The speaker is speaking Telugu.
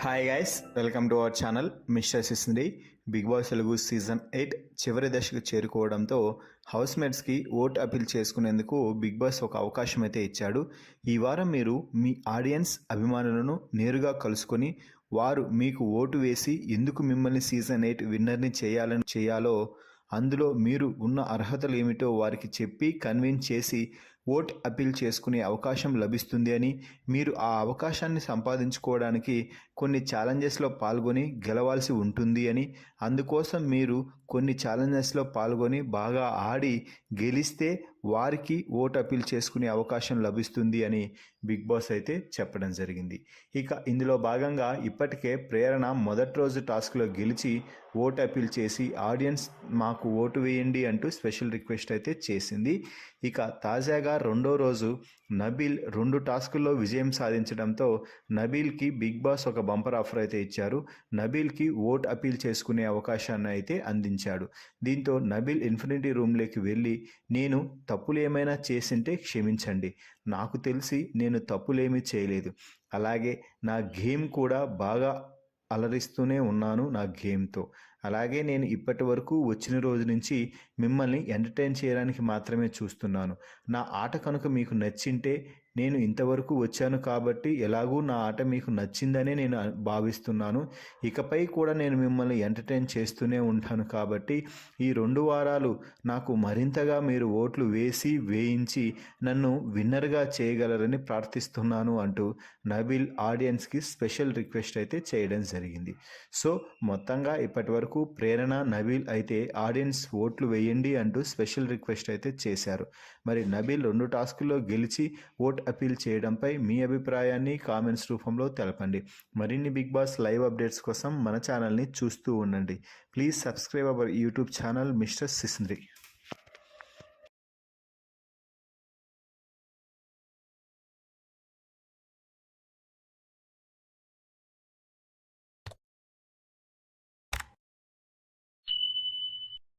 Hi guys, welcome to our channel mister సిస్ండి. బిగ్ బాస్ తెలుగు సీజన్ 8 చివరి దశకు చేరుకోవడంతో హౌస్ మేట్స్కి ఓట్ అపీల్ చేసుకునేందుకు బిగ్ బాస్ ఒక అవకాశం అయితే ఇచ్చాడు. ఈ వారం మీరు మీ ఆడియన్స్ అభిమానులను నేరుగా కలుసుకొని వారు మీకు ఓటు వేసి ఎందుకు మిమ్మల్ని సీజన్ 8 విన్నర్ని చేయాలో అందులో మీరు ఉన్న అర్హతలు ఏమిటో వారికి చెప్పి కన్విన్స్ చేసి ఓట్ అపీల్ చేసుకునే అవకాశం లభిస్తుంది అని, మీరు ఆ అవకాశాన్ని సంపాదించుకోవడానికి కొన్ని ఛాలెంజెస్లో పాల్గొని గెలవాల్సి ఉంటుంది అని, అందుకోసం మీరు కొన్ని ఛాలెంజెస్లో పాల్గొని బాగా ఆడి గెలిస్తే వారికి ఓట్ అపీల్ చేసుకునే అవకాశం లభిస్తుంది అని బిగ్ బాస్ అయితే చెప్పడం జరిగింది. ఇక ఇందులో భాగంగా ఇప్పటికే ప్రేరణ మొదటి రోజు టాస్క్లో గెలిచి ఓట్ అపీల్ చేసి ఆడియన్స్ మాకు ఓటు వేయండి అంటూ స్పెషల్ రిక్వెస్ట్ అయితే చేసింది. ఇక తాజాగా రెండో రోజు నబీల్ 2 టాస్కుల్లో విజయం సాధించడంతో నబీల్కి బిగ్ బాస్ ఒక బంపర్ ఆఫర్ అయితే ఇచ్చారు. నబీల్కి ఓట్ అపీల్ చేసుకునే అవకాశాన్ని అయితే అందించాడు. దీంతో నబీల్ ఇన్ఫినిటీ రూమ్లోకి వెళ్ళి నేను తప్పులు ఏమైనా చేసింటే క్షమించండి, నాకు తెలిసి నేను తప్పులేమీ చేయలేదు, అలాగే నా గేమ్ కూడా బాగా అలరిస్తూనే ఉన్నాను నా గేమ్తో, అలాగే నేను ఇప్పటి వరకు వచ్చిన రోజు నుంచి మిమ్మల్ని ఎంటర్టైన్ చేయడానికి మాత్రమే చూస్తున్నాను. నా ఆట కనుక మీకు నచ్చింటే నేను ఇంతవరకు వచ్చాను కాబట్టి ఎలాగూ నా ఆట మీకు నచ్చిందనే నేను భావిస్తున్నాను. ఇకపై కూడా నేను మిమ్మల్ని ఎంటర్టైన్ చేస్తూనే ఉంటాను కాబట్టి ఈ 2 వారాలు నాకు మరింతగా మీరు ఓట్లు వేయించి నన్ను విన్నర్గా చేయగలరని ప్రార్థిస్తున్నాను అంటూ నబీల్ ఆడియన్స్కి స్పెషల్ రిక్వెస్ట్ అయితే చేయడం జరిగింది. సో మొత్తంగా ఇప్పటి వరకు ప్రేరణ నబీల్ అయితే ఆడియన్స్ ఓట్లు వేయండి అంటూ స్పెషల్ రిక్వెస్ట్ అయితే చేశారు. మరి నబీల్ 2 టాస్కుల్లో గెలిచి ఓట్ అపీల్ చేయడంపై మీ అభిప్రాయాన్ని కామెంట్స్ రూపంలో తెలపండి. మరిన్ని బిగ్ బాస్ లైవ్ అప్డేట్స్ కోసం మన ఛానల్ని చూస్తూ ఉండండి. Please subscribe our YouTube channel mister సిస్ంద్రి.